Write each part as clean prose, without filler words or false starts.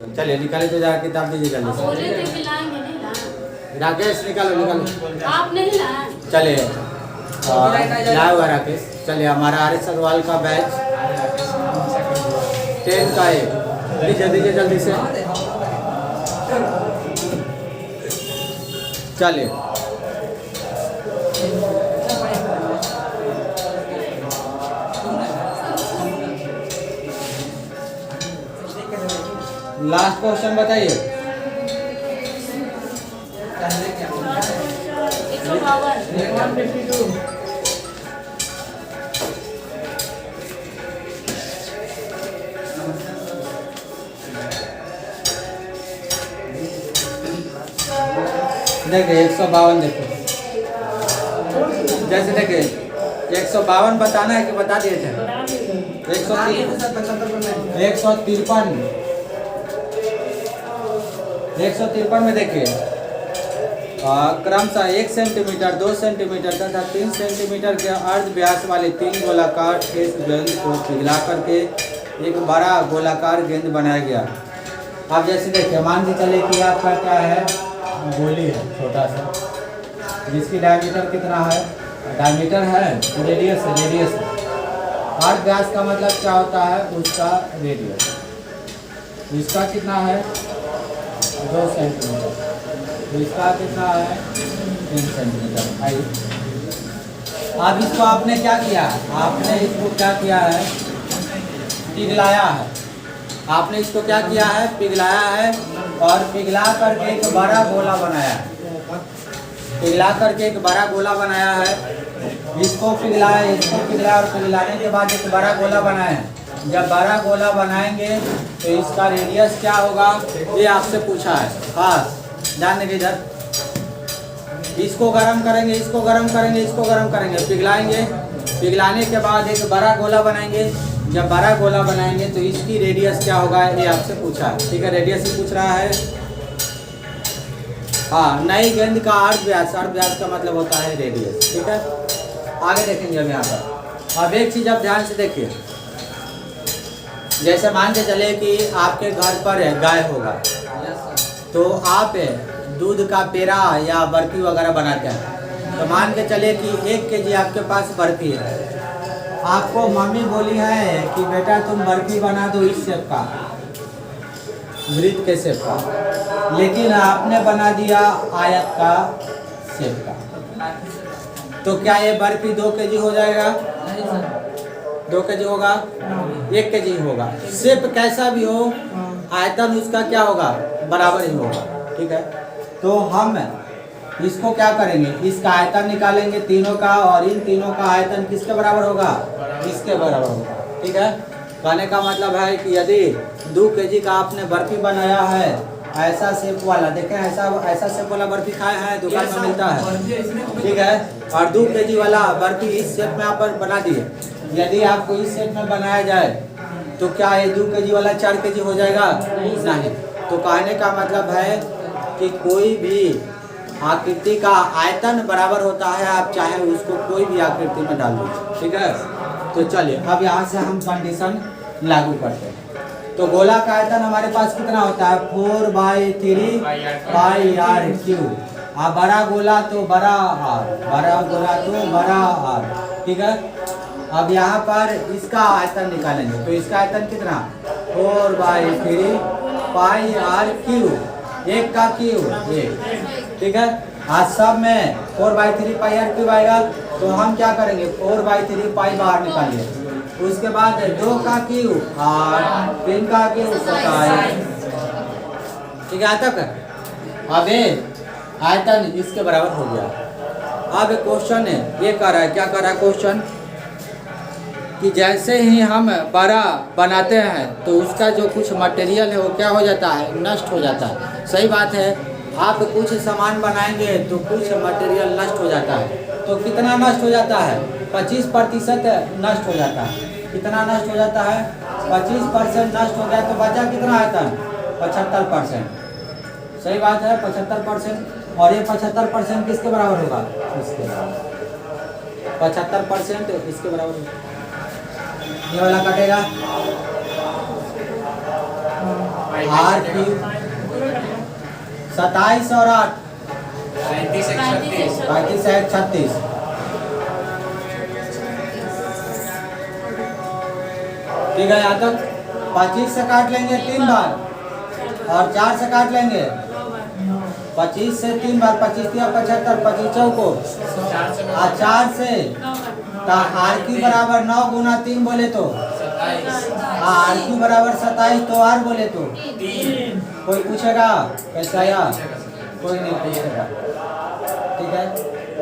चलिए निकाले तो जाकर किताब दीजिए जल्दी से। बोले थे कि लाएंगे, नहीं लाए। राकेश निकालो निकालो। आप नहीं लाए। चलिए लाया हुआ राकेश। चलिए हमारा आर.एस. अग्रवाल का बैच 10 का है, दीजिए जल्दी से। चलिए लास्ट क्वेश्चन बताइए। 152। देखिए 152 देखो, जैसे देखिए 152 बताना है कि बता दिए थे। 153 में देखिए क्रमशः 1 सेंटीमीटर, 2 सेंटीमीटर तथा 3 सेंटीमीटर के अर्ध व्यास वाले 3 गोलाकार ठोस गेंद को पिघला करके एक बड़ा गोलाकार गेंद बनाया गया। अब जैसे देखिए मान के चले कि आपका क्या है, गोली है छोटा सा, जिसकी डायमीटर कितना है, डायमीटर है, रेडियस है, रेडियस है। अर्ध व्यास का मतलब क्या होता है, उसका रेडियस। इसका कितना है 2 सेंटीमीटर, इसका कितना है 3 सेंटीमीटर। आइए अब इसको आपने क्या किया है, आपने इसको क्या किया है, पिघलाया है। आपने इसको क्या किया है, पिघलाया है, और पिघला करके एक बड़ा गोला बनाया है। पिघला करके एक बड़ा गोला बनाया है। इसको पिघलाया, इसको पिघलाया, और पिघलाने के बाद एक बड़ा गोला बनाया है। जब बड़ा गोला बनाएंगे तो इसका रेडियस क्या होगा, ये आपसे पूछा है। हाँ ध्यान देंगे इधर, इसको गर्म करेंगे, इसको गर्म करेंगे, इसको गर्म करेंगे, पिघलाएंगे। पिघलाने के बाद एक बड़ा गोला बनाएंगे। जब बड़ा गोला बनाएंगे तो इसकी रेडियस क्या होगा, ये आपसे पूछा है। ठीक है, रेडियस ही पूछ रहा है। हाँ, नई गेंद का अर्ध व्यास, अर्ध व्यास का मतलब होता है रेडियस। ठीक है, आगे देखेंगे अब यहाँ पर। अब एक चीज़ आप ध्यान से देखिए, जैसे मान के चले कि आपके घर पर गाय होगा, तो आप दूध का पेड़ा या बर्फी वगैरह बनाते हैं। तो मान के चले कि 1 केजी आपके पास बर्फी है। आपको मम्मी बोली है कि बेटा तुम बर्फी बना दो इस शेप का, वृत्त के शेप का, लेकिन आपने बना दिया आयत का शेप का। तो क्या ये बर्फी 2 केजी हो जाएगा? 2 केजी होगा? 1 केजी होगा। शेप कैसा भी हो, आयतन उसका क्या होगा, बराबर ही होगा। ठीक है, तो हम इसको क्या करेंगे, इसका आयतन निकालेंगे तीनों का, और इन तीनों का आयतन किसके बराबर होगा, इसके बराबर होगा। ठीक है, कहने का मतलब है कि यदि 2 केजी का आपने बर्फी बनाया है, ऐसा शेप वाला, देखें ऐसा शेप वाला बर्फी खाए हैं, दुकान में मिलता है। ठीक है, और 2 केजी वाला बर्फी इस शेप में आप बना दिए। यदि आपको इस शेप में बनाया जाए तो क्या ये 2 केजी वाला 4 केजी हो जाएगा? नहीं। तो कहने का मतलब है कि कोई भी आकृति का आयतन बराबर होता है, आप चाहे उसको कोई भी आकृति में डाल दीजिए। ठीक है, तो चलिए अब यहाँ से हम कंडीशन लागू करते हैं। तो गोला का आयतन हमारे पास कितना होता है, 4/3 πr3। बड़ा गोला तो बड़ा आर, बड़ा गोला तो बड़ा आर। ठीक है, अब यहाँ पर इसका आयतन निकालेंगे, तो इसका आयतन कितना, 4/3 πr3, 1 का क्यूब 1। ठीक है, आज सब में 4/3 πr3 आएगा, तो हम क्या करेंगे, 4/3 पाई बाहर निकालिए। उसके बाद 2 का क्यूब 8, 3 का क्यूब 27। ठीक है, तक अब आयतन इसके बराबर हो गया। अब क्वेश्चन है, ये कह रहा है, क्या कर रहा है क्वेश्चन, कि जैसे ही हम बड़ा बनाते हैं तो उसका जो कुछ मटेरियल है वो क्या हो जाता है, नष्ट हो जाता है। सही बात है, आप कुछ सामान बनाएंगे तो कुछ मटेरियल नष्ट हो जाता है। तो कितना नष्ट हो जाता है, 25% नष्ट हो जाता है। कितना नष्ट हो जाता है, 25% नष्ट हो गया, तो बचा कितना आयतन, 75%। सही बात है, 75%। और ये 75% किसके बराबर होगा, इसके बराबर। 75% इसके बराबर होगा। ये वाला कटेगा, आर क्यू 27 और 8 35 है 36। ठीक है, यहाँ तक 25 से काट लेंगे 3 बार और 4 से काट लेंगे 25 से 3 बार, 25 या 75, 25 चौको और 4 से आर क्यू बराबर 9 गुना 3 बोले तो आर क्यू बराबर 27, तो आर बोले तो कोई पूछेगा कैसा या कोई नहीं पूछेगा। ठीक है,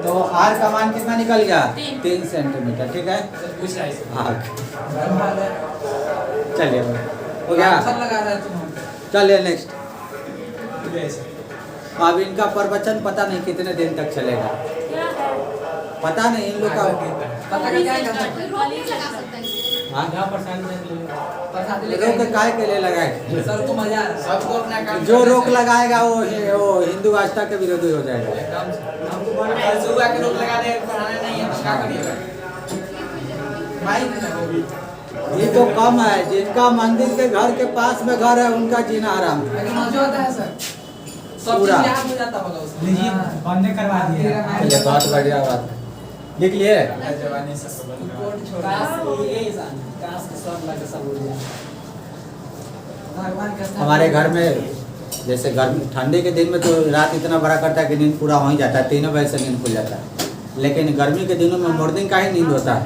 तो आर का मान कितना निकल गया 3 सेंटीमीटर। ठीक है, चलिए हो गया। चलिए नेक्स्ट। अब इनका प्रवचन पता नहीं कितने दिन तक चलेगा, पता नहीं इन लोग का। रोक काय के लिए लगाए, सर को मजा आ रहा है। सबको अपना काम जो रोक लगाएगा वो हिंदू आस्था के विरोधी हो जाएगा। सुबह के रोक लगा दे, पढ़ाना नहीं है, क्या करिएगा? ये तो कम है, जिनका मंदिर के घर के पास में घर है उनका जीना आराम है। लेकिन मजा आता है सर, सब पूरा। चीज याद हो जाता होगा उसमें। लीजिए बंद करवा दिए। चलिए बहुत बढ़िया बात लिख लिए। जवानी से कोट छोड़ा काश के सब लगे सब हो गया। भगवान का हमारे घर में जैसे गर्मी ठंडी के दिन में तो रात इतना बड़ा करता है कि नींद पूरा हो ही जाता है, 3 बजे से नींद खुल जाता है। लेकिन गर्मी के दिनों में मॉर्निंग का ही नींद होता है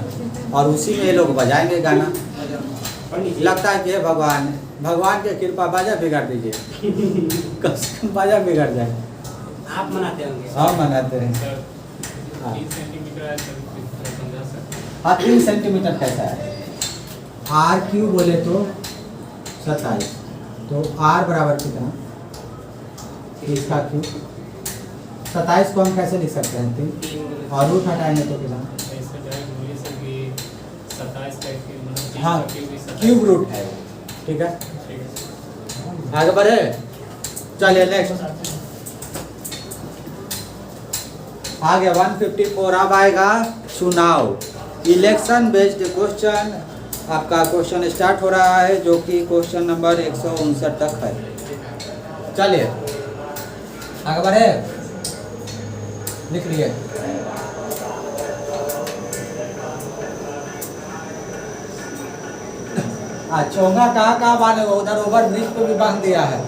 और उसी में ये लोग बजाएंगे गाना। लगता है कि हे भगवान, भगवान की कृपा, बाजा बिगाड़ दीजिए। कसम बाजा बिगड़ जाए। आप मनाते होंगे? हाँ मनाते हैं। हाँ 3 सेंटीमीटर कैसा है? आर क्यू बोले तो 27, तो आर बराबर कितना? 30 का क्यूब। 27 को हम कैसे लिख सकते हैं 3 और रूट हटाएंगे तो कितना? हाँ क्यूब रूट है। ठीक है, आगे बढ़े। चलिए नेक्स्ट आ गया 154। अब आएगा चुनाव, इलेक्शन बेस्ड क्वेश्चन। आपका क्वेश्चन स्टार्ट हो रहा है जो कि क्वेश्चन नंबर 159 तक है। चलिए आगे बढ़े, लिख लिए। चोंगा कहाँ बांधेगा? उधर ओवर ब्रिज पे भी बांध दिया है।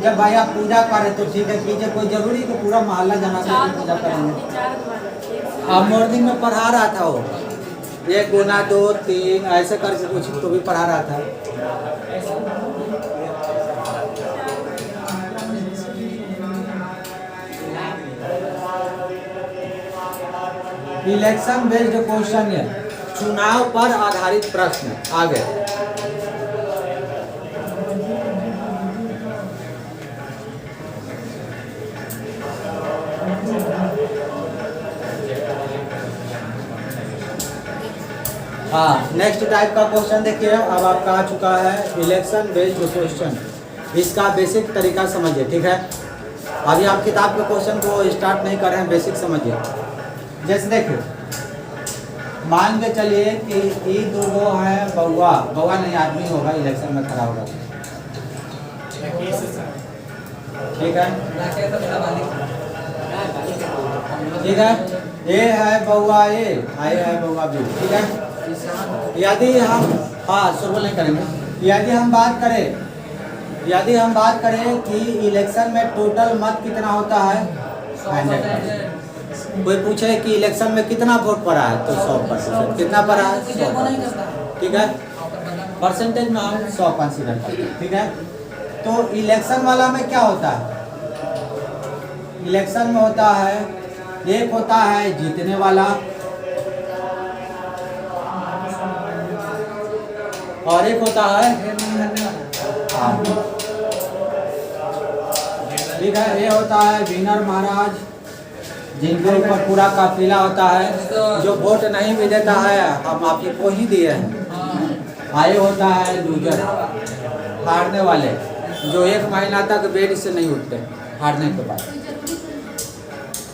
जब भाई आप पूजा करें तो ठीक है कीजिए, कोई जरूरी कि पूरा मोहल्ला जमा के पूजा करेंगे। अब मॉर्निंग में पढ़ा रहा था वो 1 गुना 2 3 ऐसे करके कुछ तो भी पढ़ा रहा था। इलेक्शन बेस्ड क्वेश्चन है, चुनाव पर आधारित प्रश्न। आगे हाँ नेक्स्ट टाइप का क्वेश्चन देखिए। अब आपका आ चुका है इलेक्शन बेस्ड क्वेश्चन। इसका बेसिक तरीका समझिए। ठीक है, अभी आप किताब के क्वेश्चन को स्टार्ट नहीं कर रहे हैं, बेसिक समझिए। जैसे देखिए, मान के चलिए कि ये 2 है बउआ, बउआ नहीं आदमी होगा, इलेक्शन में खड़ा होगा। ठीक है, ठीक है, ये है बउआ ए, आई है बउआ बी। ठीक है, यदि हम सुरबल नहीं करेंगे। यदि हम बात करें कि इलेक्शन में टोटल मत कितना होता है 100%। कोई पूछे कि इलेक्शन में कितना वोट पड़ा है तो 100%। कितना पड़ा है 100%। ठीक है, परसेंटेज में हम 100 कंसीडर करते हैं। ठीक है, तो इलेक्शन वाला में क्या होता है? इलेक्शन में होता है, एक होता है जीतने वाला और एक होता है ठीक है, ये होता है विनर महाराज, जिनके ऊपर पूरा काफिला होता है। जो वोट नहीं भी देता है हम आप को ही दिए हैं। आए होता है लूजर, हारने वाले, जो 1 महीना तक बेड से नहीं उठते हारने के बाद।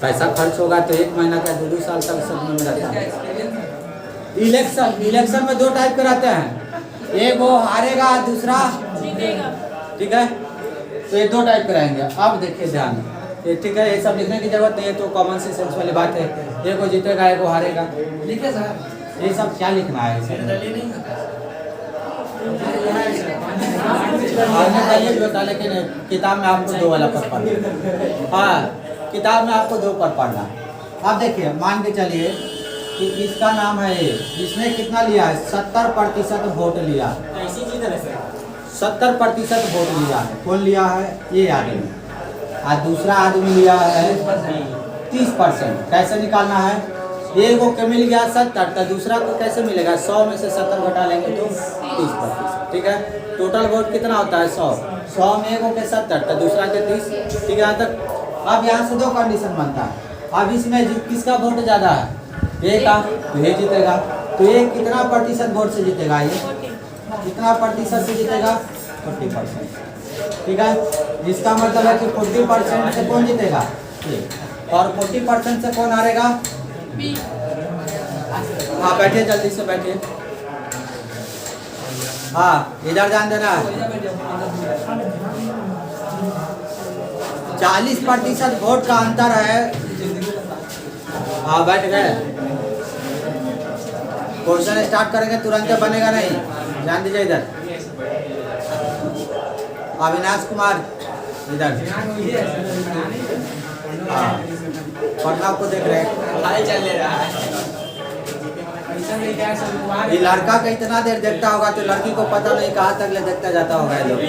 पैसा खर्च होगा तो 1 महीना का 2 साल तक सब में रहता है। इलेक्शन में 2 टाइप के रहते हैं, एक वो हारेगा, दूसरा ठीक है। तो ये दो टाइप के रहेंगे। अब देखिए ध्यान, ये ठीक है, ये सब लिखने की जरूरत नहीं है, तो कॉमन सेंस वाली बात है। एक को जीतेगा एक को हारेगा, लिखे सर। ये सब क्या लिखना है सब हारने का ये भी होता है, लेकिन किताब में आपको दो वाला पद पढ़ना। हाँ, किताब में आपको दो पद पढ़ना। अब देखिए, मान के चलिए कि इसका नाम है ये, इसने कितना लिया है, 70% वोट लिया है। ऐसी चीज है सर। 70% वोट लिया है। कौन लिया है? ये आदमी। और दूसरा आदमी लिया है 30%। कैसे निकालना है? एक को मिल गया 70, तो दूसरा को कैसे मिलेगा? 100 में से 70 घटा लेंगे तो 30%। ठीक है, टोटल वोट कितना होता है? 100। 100 में एक के 70, तो दूसरा के 30। ठीक है, यहाँ तक। अब यहाँ से दो कंडीशन बनता है। अब इसमें किसका वोट ज़्यादा है? ये का, तो ये जीतेगा। तो ये कितना प्रतिशत वोट से जीतेगा? ये कितना प्रतिशत से जीतेगा? 40%। ठीक है, जिसका मतलब है कि 40% से कौन जीतेगा? ये। और 40% से कौन हारेगा? हाँ, बैठिए, जल्दी से बैठिए। हाँ, इधर ध्यान देना है। 40% वोट का अंतर है। हाँ, बैठ गए। क्वेश्चन स्टार्ट करेंगे, तुरंत बनेगा नहीं, ध्यान दीजिए इधर। अविनाश कुमार इधर। हाँ, पढ़ना को देख रहे हैं। चल ले रहा है। ये लड़का का इतना देर देखता होगा तो लड़की को पता नहीं कहाँ तक ले देखता जाता होगा ये लोग।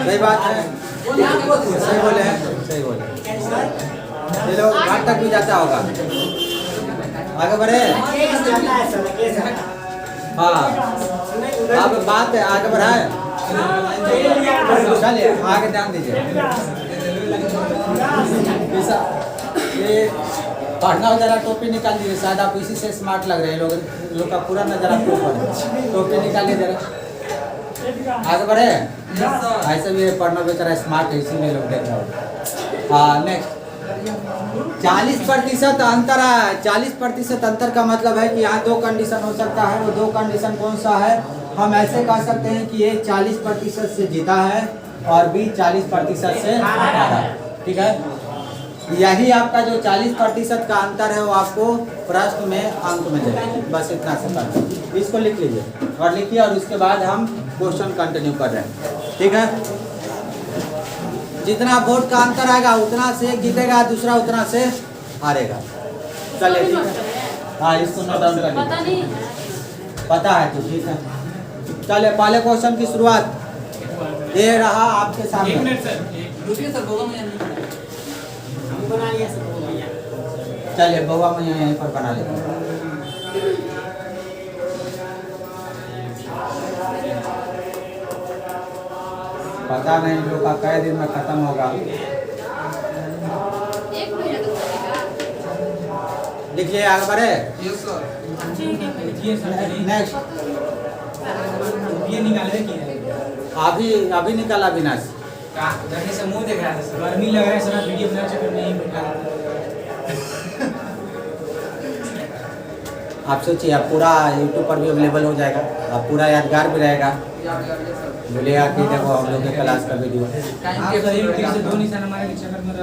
सही बात है, सही बोले हैं, सही बोले। ये लोग घर तक भी जाता होगा। आगे बढ़े। हाँ, अब बात है, आगे बढ़ाए। चलिए आगे ध्यान दीजिए। ये पढ़ना हो जरा, टोपी निकाल दीजिए, शायद आप इसी से स्मार्ट लग रहे हैं। लोग का पूरा नजर आपके ऊपर है। टोपी निकालिए जरा, आगे बढ़े। ऐसे भी पढ़ना बेचारा स्मार्ट है, इसीलिए लोग देख रहे हो। हाँ, नेक्स्ट। 40% अंतर है। 40% अंतर का मतलब है कि यहाँ दो कंडीशन हो सकता है। वो दो कंडीशन कौन सा है? हम ऐसे कह सकते हैं कि ये 40% से जीता है और बी 40% से हारा है। ठीक है, यही आपका जो 40% का अंतर है वो आपको प्रश्न में अंक में देगा। बस इतना सा करना, इसको लिख लीजिए और लिखिए, और उसके बाद हम क्वेश्चन कंटिन्यू कर रहे हैं। ठीक है, जितना वोट का अंतर आएगा उतना से एक जीतेगा, दूसरा उतना से हारेगा। चलिए ठीक है। हाँ, इसको नोट डाउन कर पता लीजिए। नहीं है। पता है तो ठीक है। चलिए पहले क्वेश्चन की शुरुआत। ये रहा आपके सामने। बना लिया सर। चलिए बउआ मैया यहीं पर बना लेते हैं। पता नहीं लोग का कई दिन में खत्म होगा। एक महीने तक चलेगा। लिखिए, आगे बढ़े। ये सर नेक्स्ट। ये निकाले कि अभी निकाला विनाश। जैसे से मुंह देख रहा है सर। गर्मी लग रहा है सर, वीडियो बना चक्कर में नहीं बैठा। आप सोचिए, आप पूरा यूट्यूब पर भी अवेलेबल हो जाएगा, आप पूरा यादगार भी रहेगा। बोलेगा कि देखो हम लोग के क्लास का वीडियो। आप सर एक ठीक से दो निशान हमारे के चक्कर में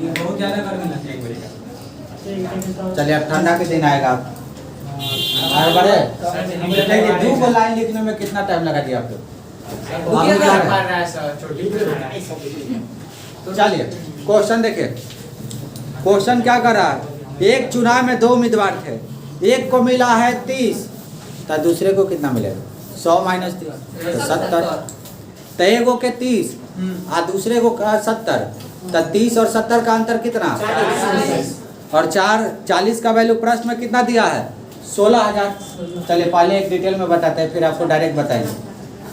ये बहुत ज्यादा गर्मी लगती है। चलिए अब ठंडा के दिन आएगा। आगे बढ़े। देखिए 2 लाइन लिखने में कितना टाइम लगा दिया आप लोग? चलिए क्वेश्चन देखिए। क्वेश्चन क्या कर रहा है? एक चुनाव में 2 उम्मीदवार थे, एक को मिला है 30, तो दूसरे को कितना मिलेगा? 100 माइनस 30 तो 70। तो एक को के 30 और दूसरे को 70, तो 30 और 70 का अंतर कितना? 40। और 40 का वैल्यू प्रश्न में कितना दिया है? 16,000। चलिए पहले एक डिटेल में बताते हैं, फिर आपको डायरेक्ट बताएंगे।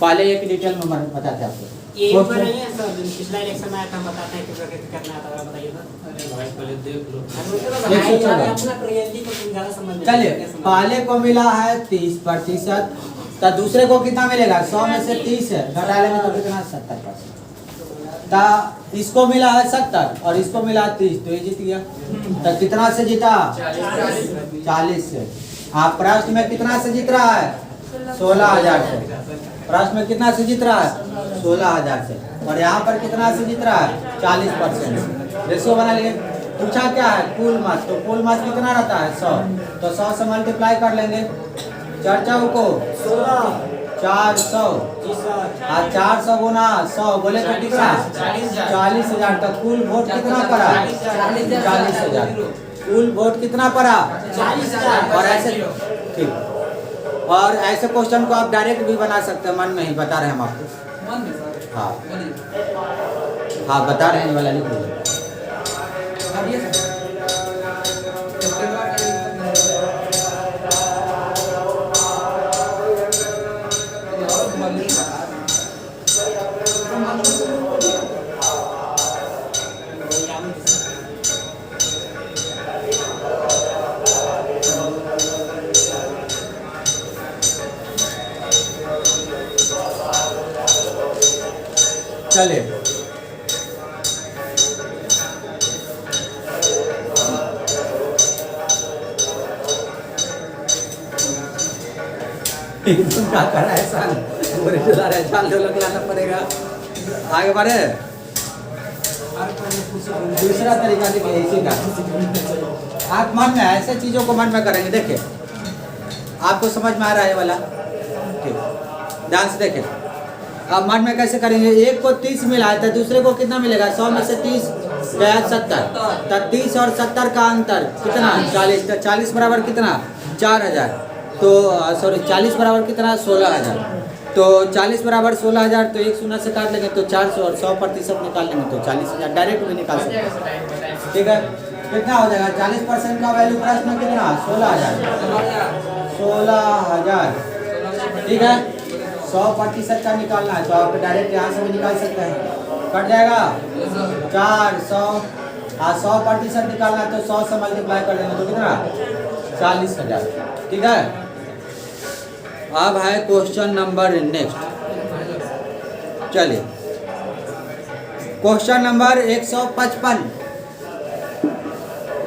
पहले एक डिटेल में बताते हैं आपको। ये ऊपर नहीं है सर, पिछला इलेक्शन में आया था, बताते हैं कि करना था, बताइए ना। अरे भाई पहले देख लो। अपना रियलिटी को ज्यादा समझ में। चलिए पहले को मिला है 30%, तो दूसरे को कितना मिलेगा? 100 में से 30 है, घटा लेंगे तो कितना? 70%। तो इसको मिला है 70 और इसको मिला है 30, तो ये जीत गया। तो कितना से जीता? 40 से। आप प्रश्न में कितना से जीत रहा है? 16,000 से। प्रश्न में कितना से जीत रहा है? 16,000 से। और यहाँ पर कितना से जीत रहा है? 40%। रेशियो बना लिए। पूछा क्या है? कुल मास। तो कुल मास कितना रहता है? 100। तो 100 से मल्टीप्लाई कर लेंगे। चर्चा को 400। हाँ, 400 गुना 100 बोले तो कितना? 40,000। तो कुल वोट कितना पड़ा? 40,000। कुल वोट कितना पड़ा? 40,000। और ऐसे ठीक। और ऐसे क्वेश्चन को आप डायरेक्ट भी बना सकते हैं, मन में ही बता रहे हैं हम आपको। मन में सर हाँ बोलिए। हाँ, बता रहे हैं, ये वाला लिख लीजिए। पढ़िए सर। चलिए, क्या कर रहा है साल? पूरे चला रहा है, साल ढोलक लाना पड़ेगा। आगे बढ़े। दूसरा तरीका देखिए इसी का। आप मन में ऐसे चीजों को मन में करेंगे। देखिए, आपको समझ में आ रहा है ये वाला? ठीक, ध्यान से देखिए। अब मन में कैसे करेंगे? एक को 30 मिला है तो दूसरे को कितना मिलेगा? 100 में से 30 गया 70। तो 30 और 70 का अंतर कितना? 40। तो 40 बराबर कितना? 4,000। तो सॉरी, 40 बराबर कितना? 16,000। तो 40 बराबर 16,000। तो एक शून्य से काट लेंगे तो 400 और 100% निकाल लेंगे तो 40,000 डायरेक्ट भी निकाल सकते हैं। ठीक है, कितना हो जाएगा? 40% का वैल्यू प्रश्न में कितना? 16,000। 16,000। ठीक है, 100% का निकालना है तो आप डायरेक्ट यहाँ से भी निकाल सकते हैं। कट जाएगा 400। 100% निकालना है तो 100 से मल्टीप्लाई कर देंगे तो कितना? 40,000। ठीक है, अब है क्वेश्चन नंबर नेक्स्ट। चलिए, क्वेश्चन नंबर 155।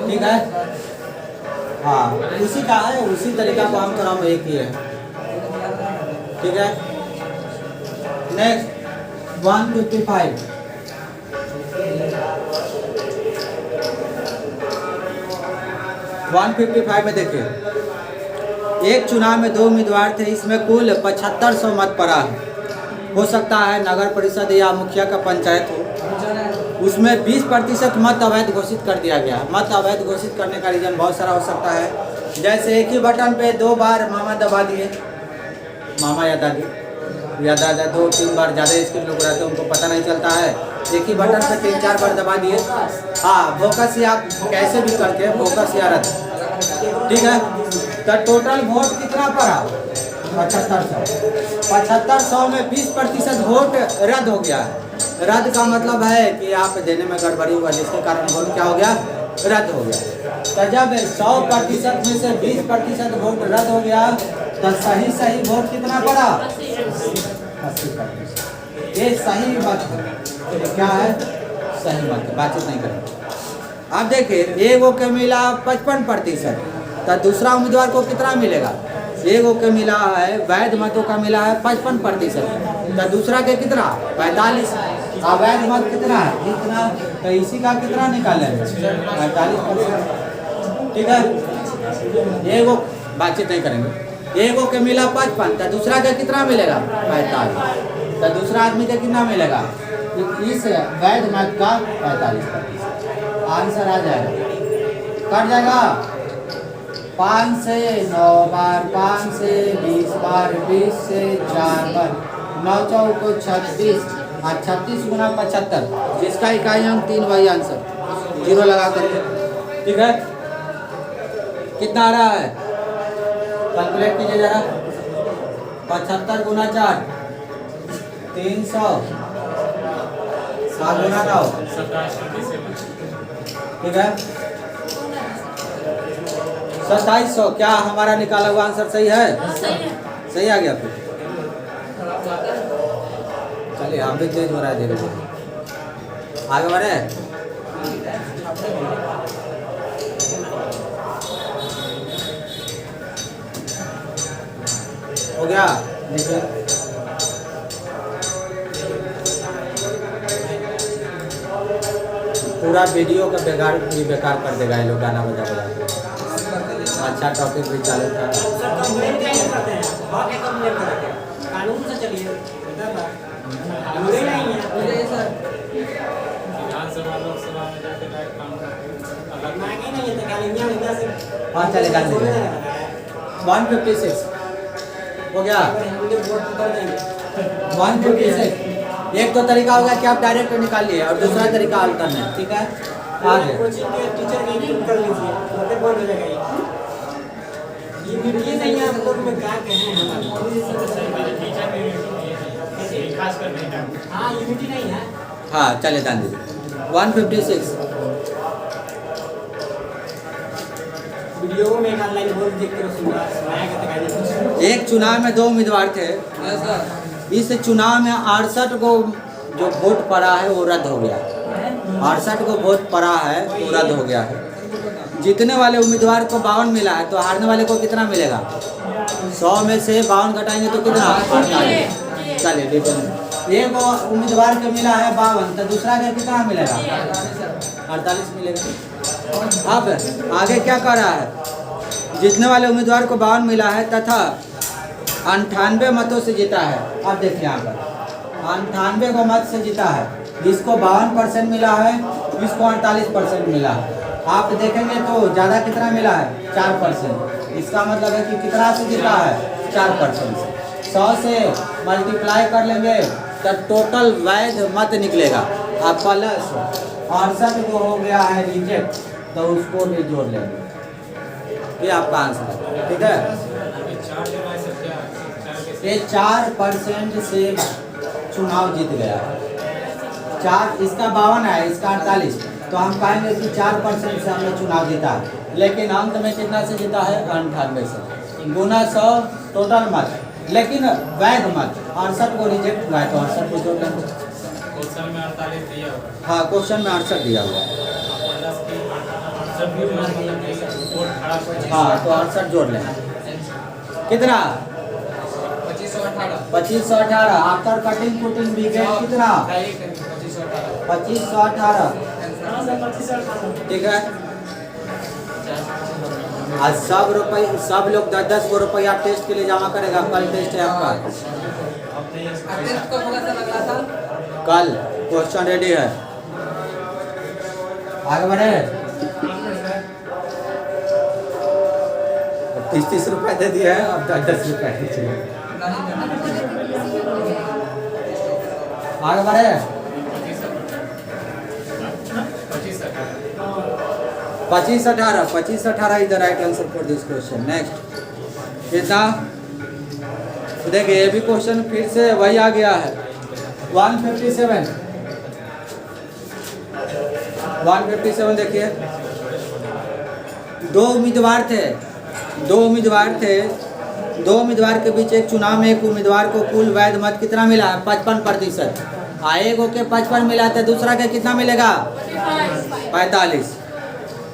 ठीक है, हाँ उसी का है, उसी तरीका को हम थोड़ा एक ही है। ठीक है, नेक्स्ट 155। में देखिए, एक चुनाव में 2 उम्मीदवार थे, इसमें कुल 7500 मत पड़ा है। हो सकता है नगर परिषद या मुखिया का पंचायत हो, उसमें 20% मत अवैध घोषित कर दिया गया। मत अवैध घोषित करने का रीजन बहुत सारा हो सकता है। जैसे एक ही बटन पे 2 बार मामा दबा दिए, मामा या दादी या दादा 2-3 बार, ज़्यादा स्किल लोग रहते हैं उनको पता नहीं चलता है। एक ही बटन पे 3-4 बार दबा दिए। हाँ, फोकस या कैसे भी करके फोकस या रद्द। ठीक है, तो टोटल वोट कितना पड़ा? 7500। 7500 में 20% वोट रद्द हो गया। रद्द का मतलब है कि आप देने में गड़बड़ी हुआ, जिसके कारण वोट क्या हो गया? रद्द हो गया। तो जब 100% में से 20% वोट रद्द हो गया तो सही वोट कितना पड़ा? 80%। ये सही बात है। क्या है? सही बात है, बातचीत नहीं करेंगे। अब देखिए, एगो के मिला 55%, तो दूसरा उम्मीदवार को कितना मिलेगा? एगो के मिला है, वैध मतों का मिला है 55%, तो दूसरा के कितना? 45। अवैध मत कितना है? इतना। तो इसी का कितना निकालेंगे? 45%। ठीक है, एगो बातचीत नहीं करेंगे। एगो के मिला 55, तो दूसरा के कितना मिलेगा? 45। तो दूसरा आदमी के कितना मिलेगा? इस वैध मत का 45%। आंसर आ जाएगा, कट जाएगा। 5 से 9 बार, 5 से 20 बार, 20 से 4 बार, 9 चौको 36 और 36 गुना 75, जिसका इकाई अंक 3, वही आंसर 0 लगा करके। ठीक है, कितना आ रहा है? कैलकुलेट कीजिए जरा। 75 गुना 4 300, 7 गुना 9। ठीक है, 2700। क्या हमारा निकाला हुआ आंसर सही है? सही आ गया फिर। चलिए, हम भी तेज हो रहा है धीरे धीरे। आगे बढ़े। हो गया देखिए पूरा वीडियो का बेकार कर देगा ये लोग गाना बजा बजा के। अच्छा टॉपिक भी चालू था। सर कंप्लेंट क्या नहीं करते हैं, बहुत क्या कंप्लेंट करते हैं, कानून से चलिए नहीं है सर। विधानसभा लोकसभा में जाके डायरेक्ट कानून अलग मांगे नहीं है तो क्या इंडिया में से हाँ चलेगा 156 हो गया। 156 एक तो तरीका होगा कि आप डायरेक्ट निकालिए और दूसरा तरीका अल्टरनेट, ठीक है। आगे कोचिंग के टीचर की इंक्लूड कर लीजिए, तो बंद हो जाएगा ये वीडियो नहीं है। हम लोग में क्या कहें टीचर में खास कर हाँ यूनिटी नहीं है। हाँ चले ध्यान दीजिए 156 वीडियो में एक ऑनलाइन बोल देख के सुनाया करते एक चुनाव में 2 उम्मीदवार थे। इस चुनाव में 68 को जो वोट पड़ा है वो रद्द हो गया। 68 को वोट पड़ा है वो रद्द हो गया है। जीतने वाले उम्मीदवार को 52 मिला है, तो हारने वाले को कितना मिलेगा? 100 में से 52 घटाएंगे तो कितना? 48। चलिए डिटेल एक उम्मीदवार को मिला है 52, तो दूसरा का कितना मिलेगा? 48 मिलेगा। अब आगे क्या कर रहा है? जीतने वाले उम्मीदवार को 52 मिला है तथा 98 मतों से जीता है। अब देखिए यहाँ पर 98 को मत से जीता है। इसको 52% मिला है, इसको 48% मिला है। आप देखेंगे तो ज़्यादा कितना मिला है? 4%। इसका मतलब है कि कितना से जीता है? 4% से। 100 से मल्टीप्लाई कर लेंगे तो टोटल वैध मत निकलेगा। आप प्लस 68 को हो गया है रिजेक्ट, तो उसको भी जोड़ लेंगे। ये आपका आंसर है, ठीक है। ये 4% से चुनाव जीत गया है। 4 इसका 52 है, इसका 48, तो हम कहेंगे कि 4% से हमने चुनाव जीता है। लेकिन अंत में कितना से जीता है? 98 से। गुना 100 टोटल मत, लेकिन वैध मत 68 को रिजेक्ट हुआ है, तो 68 को जोड़ लेंगे। क्वेश्चन में 48 दिया हुआ है। हाँ क्वेश्चन में 68 दिया हुआ है। हाँ तो 68 जोड़ लेंगे। कितना? 2518। आफ्टर कटिंग पुटिंग भी गए कितना? 2518, ठीक है। आज सब लोग 10-10 गो रुपया टेस्ट के लिए जमा करेगा। कल टेस्ट है आपका, कल क्वेश्चन रेडी है। आगे बढ़े। 30-30 रुपए दे दिए हैं, अब 10-10 रुपए दीजिए। आगे बढ़े। 2518 is the right answer for this question. Next कितना? देखिए ये भी क्वेश्चन फिर से वही आ गया है। 157 देखिए। 2 उम्मीदवार के बीच एक चुनाव में एक उम्मीदवार को कुल वैध मत कितना मिला? 55%। एक के 55 मिला तो दूसरा के कितना मिलेगा? 45।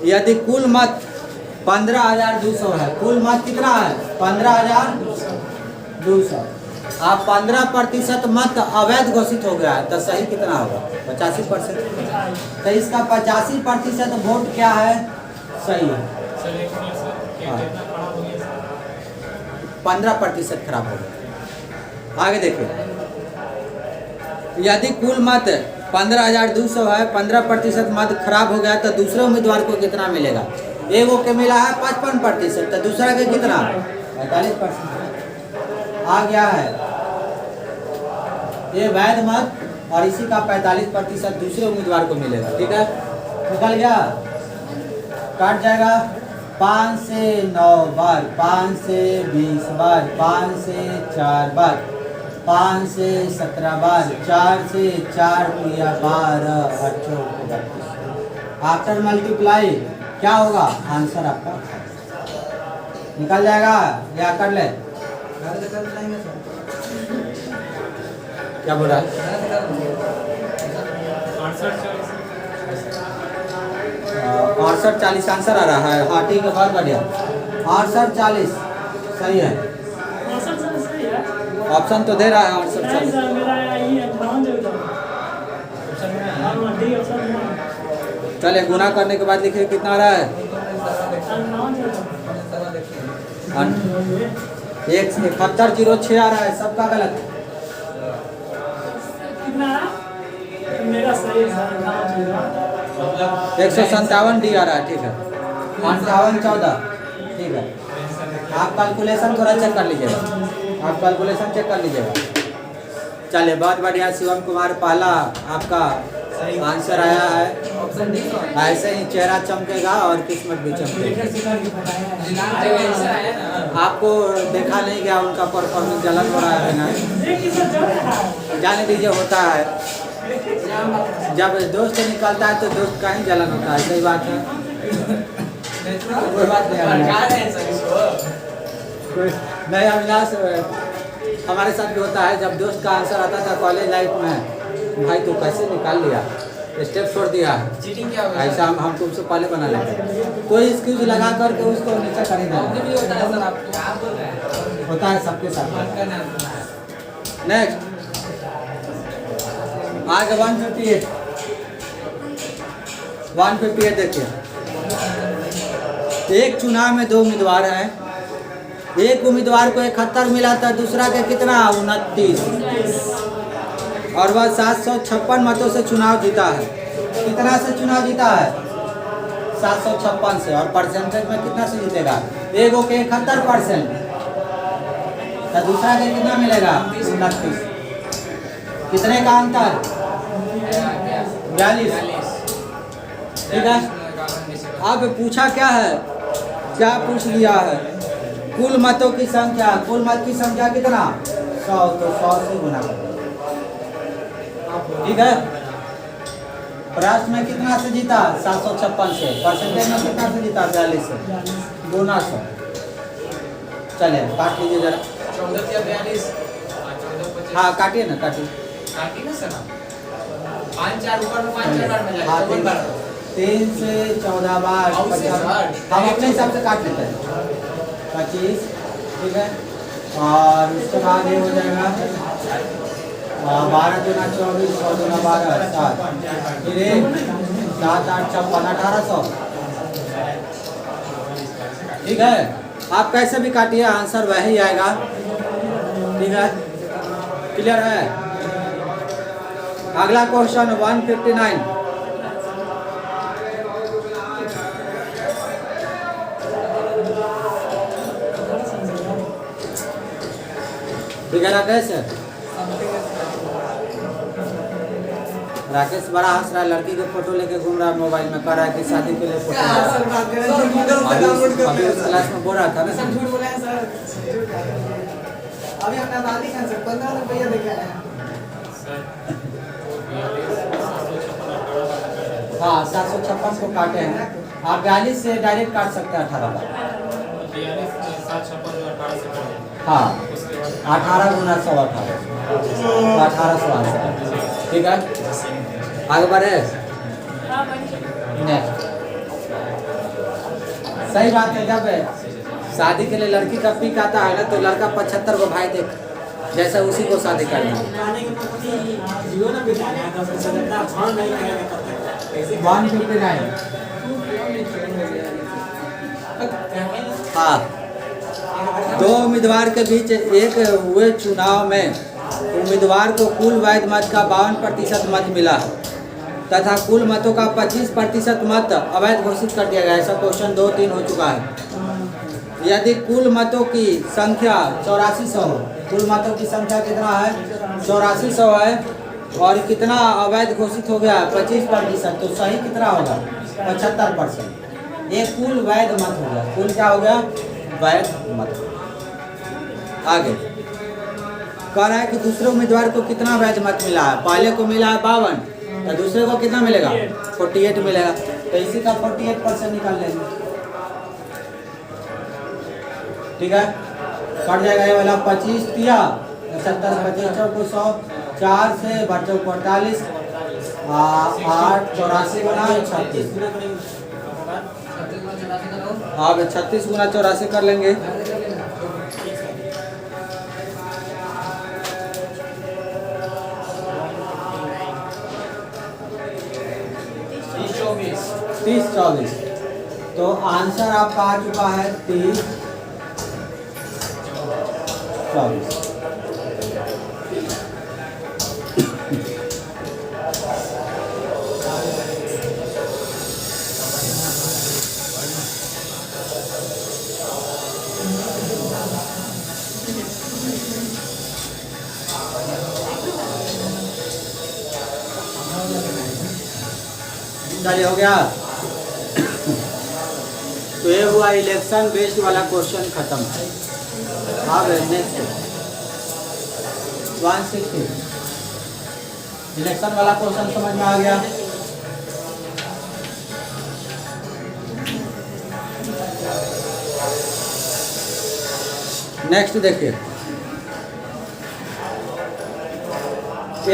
यदि कुल मत 15,200 है, कुल मत कितना है? 15,200। आप 15% मत अवैध घोषित हो गया है, तो सही कितना होगा? 85%। तो इसका 85% वोट क्या है? सही है। 15% खराब हो गया। आगे देखिए, यदि कुल मत 15,200 है, 15% मत खराब हो गया तो दूसरे उम्मीदवार को कितना मिलेगा? एक के मिला है 55%, तो दूसरा के कितना? 45%। आ गया है ये वैध मत, और इसी का 45% दूसरे उम्मीदवार को मिलेगा, ठीक है। निकल गया, काट जाएगा। 5 से 9 बार, 5 से 20 बार, 5 से 4 बार, 5 से 17 बार, 4 से 4 या 12, 38। आफ्टर मल्टीप्लाई क्या होगा? आंसर आपका निकल जाएगा, या कर ले। क्या बोल रहा है? 68-40 आंसर आ रहा है। हाँ ठीक है, बहुत बढ़िया। 68-40 सही है। ऑप्शन तो दे रहा है आंसर नहीं चलिए। सर मेरा यही है 58 जो था हाँ डी ऑप्शन है चलिए गुना करने के बाद लिखिए कितना आ रहा है 58 जो था 7106 आ रहा है, सबका गलत। कितना है मेरा सही है सर 157 डी आ रहा है, ठीक है। 5814 ठीक है। आप कैलकुलेशन थोड़ा चेक कर लीजिएगा, आप कैलकुलेशन चेक कर लीजिएगा। चलिए बहुत बढ़िया शिवम कुमार, पहला आपका आंसर आया है। ऐसे ही चेहरा चमकेगा और किस्मत भी चमकेगी। आपको देखा नहीं गया उनका परफॉर्मेंस, जलन हो रहा है ना, ये किससे जोड़ रहा है जाने दीजिए, होता है। जब दोस्त निकलता है तो दोस्त का ही जलन होता है, सही बात है। कोई बात नहीं अविनाश। नहीं अविनाश, हमारे साथ भी होता है। जब दोस्त का आंसर आता था कॉलेज लाइफ में, भाई तू कैसे निकाल लिया, स्टेप छोड़ दिया, चीटिंग क्या होगा? ऐसा हम तुमसे पहले बना लेते हैं। कोई एक्सक्यूज लगा करके उसको नीचे कर ही देना। भी होता है सर आपको क्या बोल रहे हैं? होता है सबके साथ। का नाम सुना है। नेक्स्ट आगे 158 देखिए। एक चुनाव में दो उम्मीदवार हैं, एक उम्मीदवार को 71 मिला था, दूसरा के कितना 29, और वह 756 मतों से चुनाव जीता है। कितना से चुनाव जीता है? 756 से। और परसेंटेज में कितना से जीतेगा? एगो के 71%, तो दूसरा के कितना मिलेगा 29। कितने का अंतर? 42। ठीक है। अब पूछा क्या है, क्या पूछ लिया है? कुल मतों की संख्या, कुल मत की संख्या कितना 100, तो 100 से गुना करो। ठीक है। प्रश्न में कितना से जीता 756 से, परसेंटेज में कितना से जीता 42 से, गुना 100। चलिए काट लीजिए जरा। 14 या 42 हाँ काटिए ना, काटिए। काटी ना सर 5-4 ऊपर में 5-4 बार में हाँ, जाएगा 3 से 14 बार और से 50, बार। हम अपने हिसाब से काट लेते हैं 25। ठीक है। और उसके बाद ये हो जाएगा 12 दूना 24, 100 दूना 12, 7, फिर 1 7 8 56 1800। ठीक है। आप कैसे भी काटिए आंसर वही आएगा। ठीक है, क्लियर है। अगला क्वेश्चन 159। ठीक है राकेश, राकेश बड़ा हंस रहा है, लड़की के फोटो लेके घूम रहा है मोबाइल में, कह रहा है कि शादी के लिए फोटो। अभी उस क्लास में बोल रहा था ना। सर झूठ बोला है सर। अभी हमने दादी खान से 15 रुपया लेके आए हैं। हाँ 756 को काटे हैं आप, 42 से डायरेक्ट काट सकते हैं 18 बार। हाँ 18 गुना 100 1800 आंसर। ठीक है, आगे बढ़े। नेक्स्ट सही बात है, जब शादी के लिए लड़की का पिक आता है ना, तो लड़का 75 को भाई देख जैसा उसी को शादी करना है। 159। हाँ, दो उम्मीदवार के बीच एक हुए चुनाव में उम्मीदवार को कुल वैध मत का 52% मत मिला तथा कुल मतों का 25% मत अवैध घोषित कर दिया गया। ऐसा क्वेश्चन 2-3 हो चुका है। यदि कुल मतों की संख्या 8400 हो, कुल मतों की संख्या कितना है 8400 है, और कितना अवैध घोषित हो गया 25%, तो सही कितना होगा 75%। ये कुल वैध मत हो गया। कुल क्या हो गया? वैध मत। आगे कह रहा है कि दूसरे उम्मीदवार को कितना वैध मत मिला है। पहले को मिला है 52, तो दूसरे को कितना मिलेगा 48 मिलेगा, तो इसी का 48% निकाल लेंगे। ठीक है, कट जाएगा ये वाला 25 किया 70 25 को 100, 4 से बच्चों को 48, 8 84 गुना 36। अब 36 गुना 84 कर लेंगे। 30-24। तो आंसर आपका आ चुका है 30-24। चलिए हो गया। तो ये हुआ इलेक्शन बेस्ड वाला क्वेश्चन खत्म। अब नेक्स्ट 160 इलेक्शन वाला क्वेश्चन समझ में आ गया। नेक्स्ट देखिए,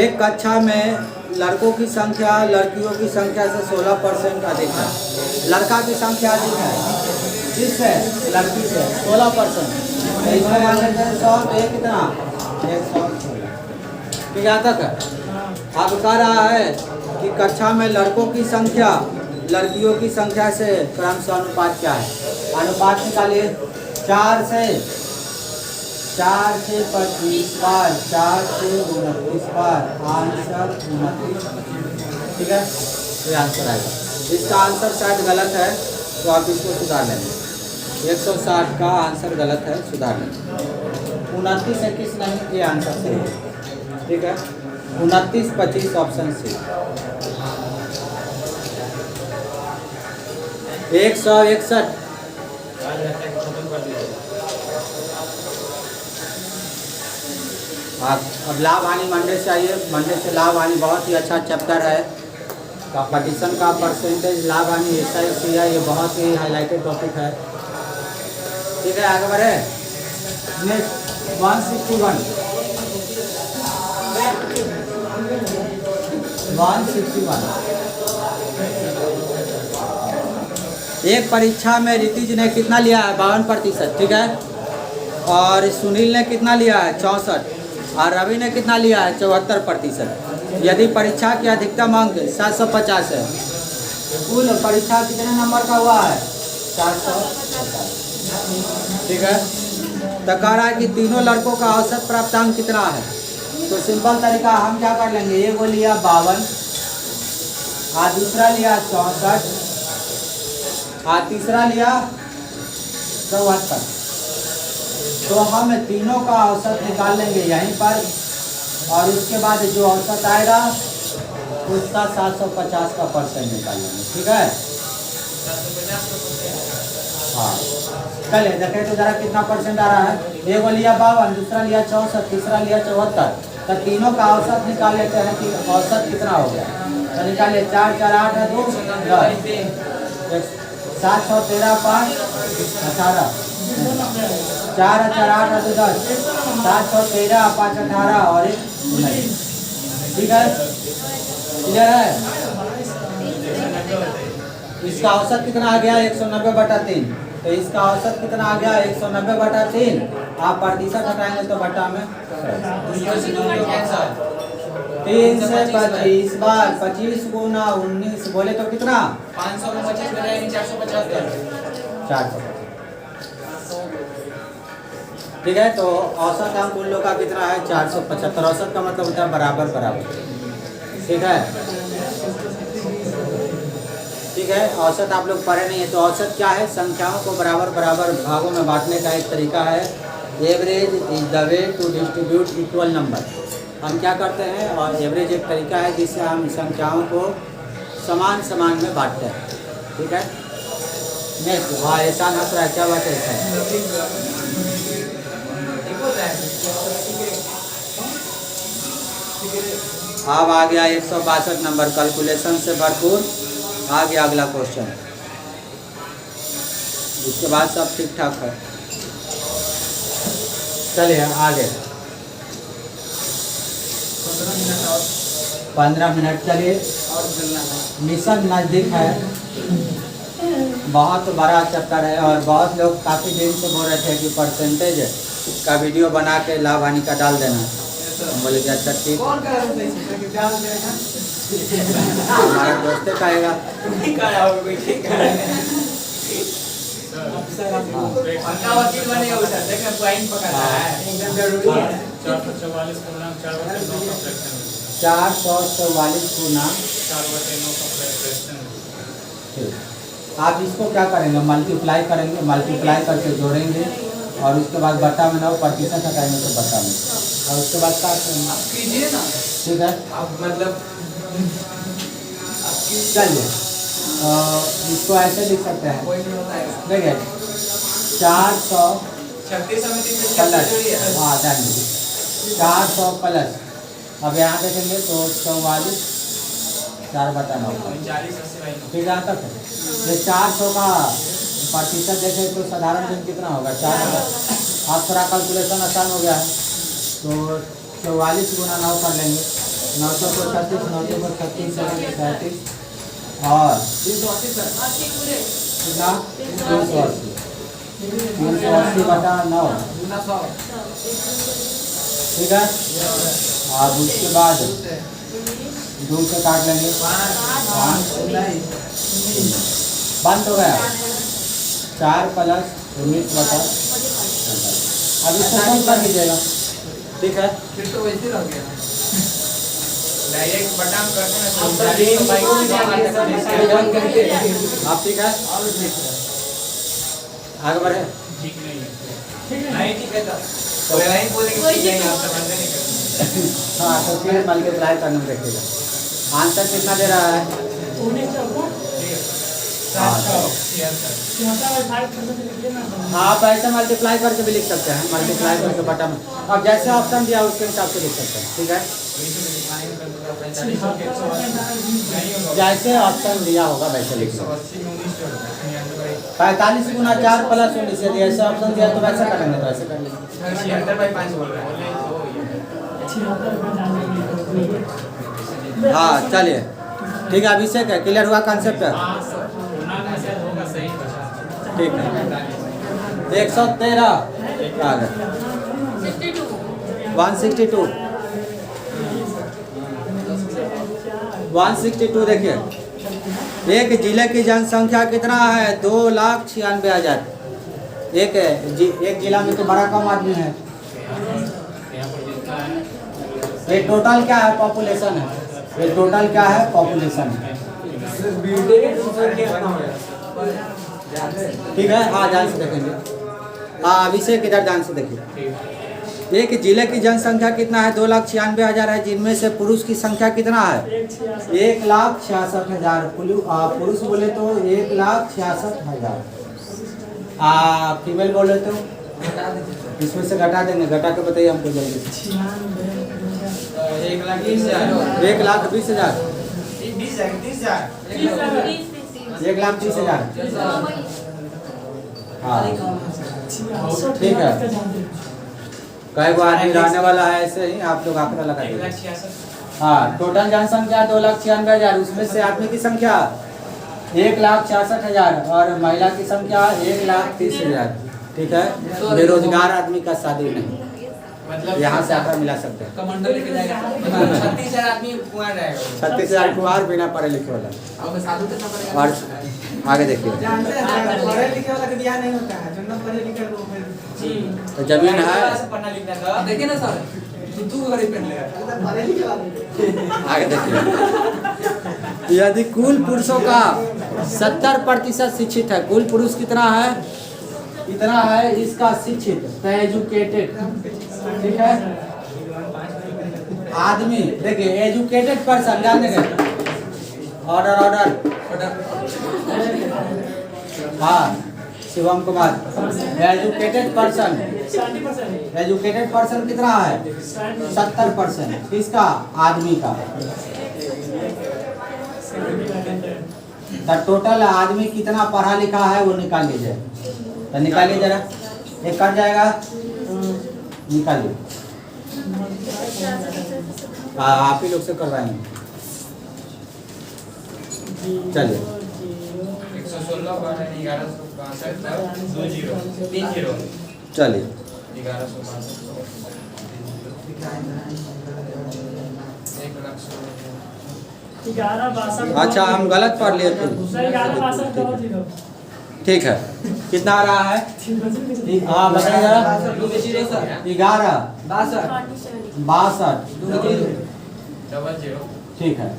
एक कक्षा में लड़कों की संख्या लड़कियों की संख्या से 16% अधिक है। लड़का की संख्या अधिक है किससे? लड़की से 16%। तो इसमें मान लेते हैं 100, तो ये कितना? 116। ठीक है तक। अब कह रहा है कि कक्षा में लड़कों की संख्या लड़कियों की संख्या से क्रमशः अनुपात क्या है? अनुपात निकालिए। 4 से 25 बार, 4 से 29 बार, आंसर 29। ठीक है, ये आंसर आएगा। इसका आंसर शायद गलत है तो आप इसको सुधार लेंगे। 160 का आंसर गलत है, सुधार लेंगे। 29 21 नहीं, ये आंसर सही है। ठीक है, 29 25 ऑप्शन सी। 161 अब लाभ हानि मंडे से आइए। मंडे से लाभ हानि बहुत ही अच्छा चैप्टर है। कंपटीशन का परसेंटेज लाभ हानि ऐसा है, ये बहुत ही हाईलाइटेड टॉपिक है। ठीक है, आगे बढ़े। नेक्स्ट 161 एक परीक्षा में रितिज ने कितना लिया है? 52%। ठीक है, और सुनील ने कितना लिया है? 64। और रवि ने कितना लिया है? 74%। यदि परीक्षा की अधिकतम अंक 750 है, कुल परीक्षा कितने नंबर का हुआ है? 450। ठीक है, तो कह रहा है कि तीनों लड़कों का औसत प्राप्तांक कितना है? तो सिंपल तरीका हम क्या कर लेंगे, ये वो लिया 52, और दूसरा लिया 64, और तीसरा लिया 74। तो हम तीनों का औसत निकाल लेंगे यहीं पर, और उसके बाद जो औसत आएगा उसका 750 का परसेंट निकाल लेंगे। ठीक है, हाँ चले देखें तो जरा कितना परसेंट आ रहा है। ये वो लिया 52, दूसरा लिया 64, तीसरा लिया 74। तो तीनों का औसत निकाल लेते हैं कि औसत कितना हो गया। तो निकालिए, 4 4 8 है 2 10, 7 6 13 5 18, 4 4 8 2 10, 7 6 13 5 18 और 1 19। ठीक है, क्लियर है। इसका औसत कितना आ गया? 190/3। तो इसका औसत कितना आ गया? 190/3। आप प्रतिशत हटाएंगे तो बटा में 3 से 25 बार 25 गुना 19 बोले तो कितना? 500 में 25 बनाएंगे 450। 450। ठीक है, तो औसत अंक उन लोग का कितना है? 475। औसत का मतलब होता है बराबर बराबर। ठीक है, ठीक है, औसत आप लोग पढ़े नहीं है। तो औसत क्या है? संख्याओं को बराबर बराबर भागों में बांटने का एक तरीका है। Average is the way to distribute equal number. हम क्या करते हैं, और एवरेज एक तरीका है जिससे हम संख्याओं को समान समान में बांटते हैं। ठीक है, नेक्स्ट। हाँ, एहसान हंस रहा है, क्या बात है एहसान? अब आ गया 162 नंबर, कैलकुलेशन से भरपूर। आ गया अगला क्वेश्चन, उसके बाद सब ठीक ठाक है। चलिए आगे, 15 मिनट। चलिए, मिशन नज़दीक है, बहुत बड़ा चैप्टर है, और बहुत लोग काफ़ी दिन से बोल रहे थे कि परसेंटेज का वीडियो बना के लाभ हानि का डाल देना। हम बोले कि अच्छा ठीक, कौन कह रहा है कि जान देना हमारा दोस्त कहेगा। नहीं कह रहा होगा कोई ठीक कह रहा है अफसर पक्का वकील बनेगा उधर देखना पॉइंट पकड़ना है एकदम जरूरी है 444 पूर्णांक 4/9 का फ्रैक्शन 444 गुना आप इसको क्या करेंगे, मल्टीप्लाई करेंगे, मल्टीप्लाई करके जोड़ेंगे और उसके बाद बट्टा में 9% हटाएंगे तो बट्टा में, और उसके बाद काट देंगे। आप कीजिए ना, ठीक है, आप मतलब चलिए इसको ऐसे लिख सकते हैं, कोई नहीं बताएगा देखिए 400 36 समिति से प्लस, जोड़िए हाँ ध्यान दीजिए 400 प्लस, अब यहाँ देखेंगे तो 44 4/9, 40 80 ठीक है तक ये 400 का प्रतिशत देखें तो साधारण दिन कितना होगा 4, आप थोड़ा कैलकुलेशन आसान हो गया है तो 44 गुना 9 कर लेंगे, 900 को 36, 900 को 36, 37 और कितना 380/9, गुना 100 ठीक है। अब उसके बाद 2 से काट लेंगे, 5 बंद हो गया, 4 प्लस 19/, अब इसको कम कर दीजिएगा, ठीक है। फिर तो वैसे रह गया डायरेक्ट बटन करते हैं तो डायरेक्ट बाइक को जमा करके आप ठीक है, आगे बढ़े। ठीक नहीं है। नहीं ठीक है तो नहीं बोलेंगे ठीक नहीं आप समझ नहीं करते हाँ तो फिर मल्टीप्लाई करने में देखिएगा आंसर कितना दे रहा है, आप ऐसे मल्टीप्लाई करके भी लिख सकते हैं, मल्टीप्लाई करके बटा में, अब जैसे ऑप्शन दिया उसके हिसाब से लिख सकते हैं, ठीक है। जैसे ऑप्शन दिया होगा वैसे लिख सकते हैं। 45 गुना 4 प्लस 19, यदि ऐसे ऑप्शन दिया तो वैसे करेंगे, तो ऐसे कर लेंगे। 76/5 बोल रहा है हाँ चलिए ठीक है, अभिषेक है, क्लियर हुआ कंसेप्ट है, होगा सही ठीक है। 113 आ गया 162 162 देखिए, एक जिले की जनसंख्या कितना है 2,96,000, एक जिला में तो बड़ा कम आदमी है, ये टोटल क्या है पॉपुलेशन है, ये टोटल क्या है पॉपुलेशन है, ठीक है। हाँ ध्यान से देखेंगे, हाँ अभिषेक इधर ध्यान से देखिए, एक जिले की जनसंख्या कितना है 2,96,000 है, जिनमें से पुरुष की संख्या कितना है 1,66,000, पुरुष बोले तो 1,66,000, फीमेल बोले तो इसमें से घटा देंगे, घटा के बताइए हमको जल्दी। 1,20,000 1,20,000 1,30,000, हाँ ठीक है। कई बार आदमी रहने वाला है, ऐसे ही आप लोग आंकड़ा लगा दीजिए। 1,66,000 हाँ टोटल जनसंख्या 2,96,000, उसमें से आदमी की संख्या 1,66,000 और महिला की संख्या 1,30,000, ठीक है। बेरोजगार आदमी का शादी नहीं, मतलब यहाँ से आंकड़ा मिला सकते हैं। कमांडर लेके जाएगा 36,000 आदमी कुआं रहेगा 36,000 कुमार बिना पढ़े लिखे वाला, और साधु कितना पड़ेगा और आगे देखिए जानते हैं पढ़े लिखे वाला का दिया नहीं होता है, जो ना पढ़े लिखे वो फिर तो जमीन है, पढ़ना लिखना था देखिए ना सर तू गरीब पहन लेगा पढ़े लिखे वाले आगे देखिए, यदि कुल पुरुषों का 70% शिक्षित है, कुल पुरुष कितना है, इतना है इसका शिक्षित एजुकेटेड, ठीक है। आदमी देखिए एजुकेटेड पर्सन, ध्यान देंगे, ऑर्डर हाँ शिवम कुमार, एजुकेटेड पर्सन कितना है 70%, किसका आदमी का, तो टोटल आदमी कितना पढ़ा लिखा है वो निकाल लीजिए, तो निकालिए जरा, एक कट जाएगा, निकालिए, आप ही लोग से करवाएंगे, चलिए 116 का 1162 20 30 चलिए 1162 अच्छा हम गलत पढ़ लिए थे। ठीक है, कितना आ रहा है? हाँ बताइए। 11 62 ठीक है,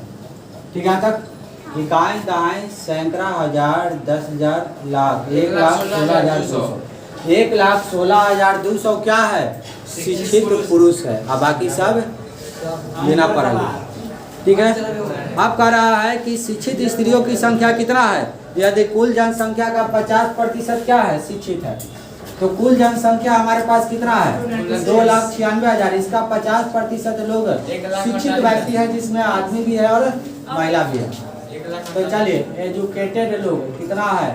ठीक है तक। इकाई दहाई सैकड़ा हजार 10,000 लाख 1,16,200 1,16,200 क्या है? शिक्षित पुरुष है, और बाकी सब बिना पढ़ा लिखा। ठीक है, अब कह रहा है कि शिक्षित स्त्रियों की संख्या कितना है? यदि कुल जनसंख्या का 50% क्या है? शिक्षित है, तो कुल जनसंख्या हमारे पास कितना है? 2,96,000। इसका 50% लोग शिक्षित व्यक्ति है, जिसमें आदमी भी है और महिला भी है। तो चलिए, एजुकेटेड लोग कितना है?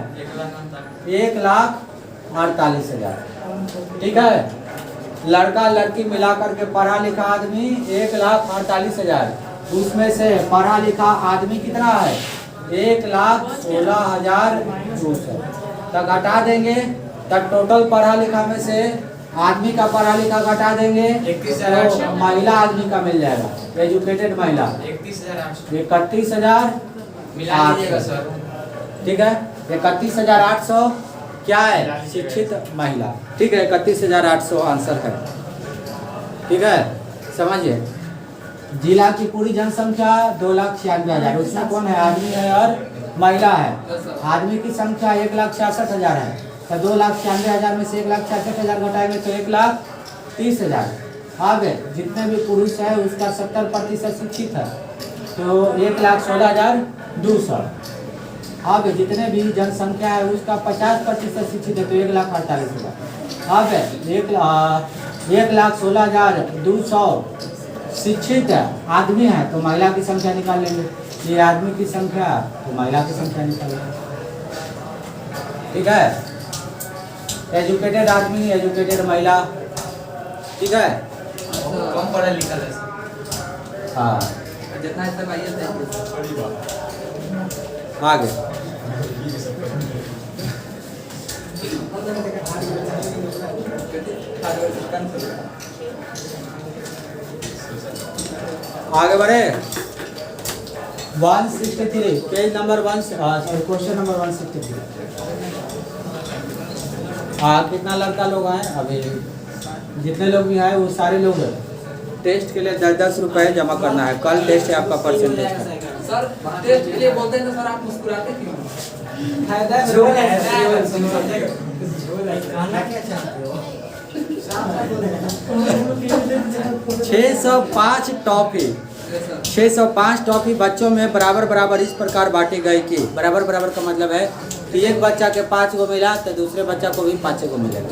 1,48,000। ठीक है, लड़का लड़की मिलाकर के पढ़ा लिखा आदमी 1,48,000। उसमें से पढ़ा लिखा आदमी कितना है? 1,16,200। तो घटा देंगे, तब टोटल पढ़ा लिखा में से आदमी का पढ़ा लिखा घटा देंगे तो महिला आदमी का मिल जाएगा। एजुकेटेड महिला 31,000। ठीक है, 31,800 क्या है? शिक्षित महिला। ठीक है, 31,800 आंसर है। ठीक है, समझिए। जिला की पूरी जनसंख्या 2,96,000। उसमें कौन है? आदमी है और महिला है। आदमी की संख्या 1,66,000 है, तो 2,96,000 में से 1,66,000 घटाएंगे तो 1,30,000। आगे जितने भी पुरुष है उसका 70% शिक्षित है, तो 1,16,200। आगे जितने भी जनसंख्या है उसका 50% शिक्षित है, तो 1,48,000। आगे 1,16,200 शिक्षित आदमी है, तो महिला की संख्या निकाल लेंगे। ये आदमी की संख्या तो महिला की संख्या निकाल लेंगे। ठीक है, एजुकेटेड आदमी एजुकेटेड महिला। ठीक है, कम पढ़ा लिखा है। हाँ जितना इससे भाई है आगे आगे बढ़े। 163 पेज नंबर 1 क्वेश्चन नंबर 163। कितना लड़का लोग हैं? अभी जितने लोग भी हैं वो सारे लोग टेस्ट के लिए 10-10 रुपए जमा करना है। कल टेस्ट है आपका, परसेंटेज का। सर टेस्ट के लिए बोलते हैं तो सर आप मुस्कुराते क्यों? फायदा कहना क्या चाहते हो? 605 टॉफी 605 टॉफी बच्चों में बराबर बराबर इस प्रकार बांटी गई कि बराबर बराबर का मतलब है कि एक बच्चा के 5 को मिला तो दूसरे बच्चा को भी 5 को मिलेगा।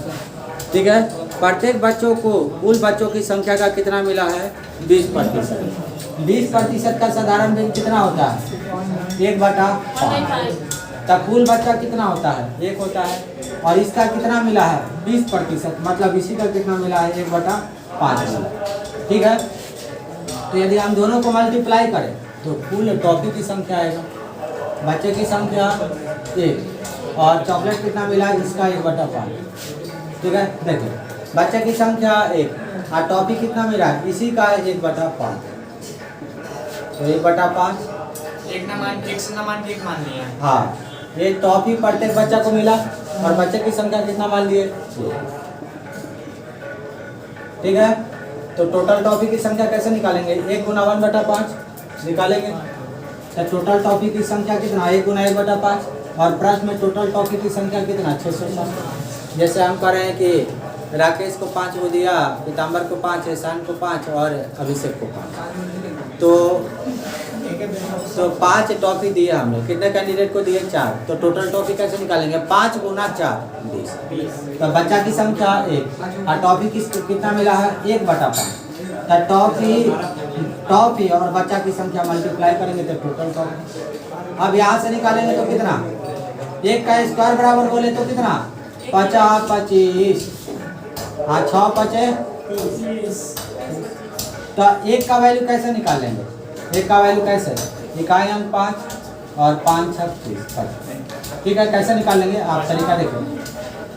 ठीक है, प्रत्येक बच्चों को कुल बच्चों की संख्या का कितना मिला है? 20%। 20% का साधारण भिन्न कितना होता है? 1/5। तब कुल बच्चा कितना होता है? 1 होता है। और इसका कितना मिला है? 20%, मतलब इसी का कितना मिला है? 1/5 मिला। ठीक है, तो यदि हम दोनों को मल्टीप्लाई करें तो कुल टॉफी की संख्या आएगा। बच्चे की संख्या 1 और चॉकलेट कितना मिला? इसका 1/5। ठीक है, देखिए बच्चे की संख्या 1 और टॉफी कितना मिला? इसी का 1/5। तो 1/5 एक ना मान एक से ना मान के एक मान लिया। हाँ, एक टॉफी प्रत्येक बच्चा को मिला और बच्चे की संख्या कितना मान लिए? ठीक है, तो टोटल टॉफी की संख्या कैसे निकालेंगे? 1 × 1/5 निकालेंगे। तो टोटल टॉफी की संख्या कितना? 1 × 1/5। और प्रश्न में टोटल टॉफी की संख्या कितना? 607। जैसे हम कह रहे हैं कि राकेश को 5 को दिया, पीताम्बर को 5, एहसान को 5 और अभिषेक को 5। तो 5 टॉफी दिए हमने। कितने कैंडिडेट को दिए? 4। तो टोटल टॉफी कैसे निकालेंगे? 5 × 4 20। तो बच्चा की संख्या 1 और टॉफी कितना मिला है? 1/5। तो टॉफी और बच्चा की संख्या मल्टीप्लाई करेंगे तो टोटल टॉफी। अब यहाँ से निकालेंगे तो कितना? 1 का स्क्वायर बराबर बोले तो कितना? 50 25 हाँ 6 5 तो 1 का वैल्यू कैसे निकालेंगे? 1 का वैल्यू कैसे? इकाई अंक 5 और 5 6 30। ठीक है, कैसे निकालेंगे आप तरीका देखो।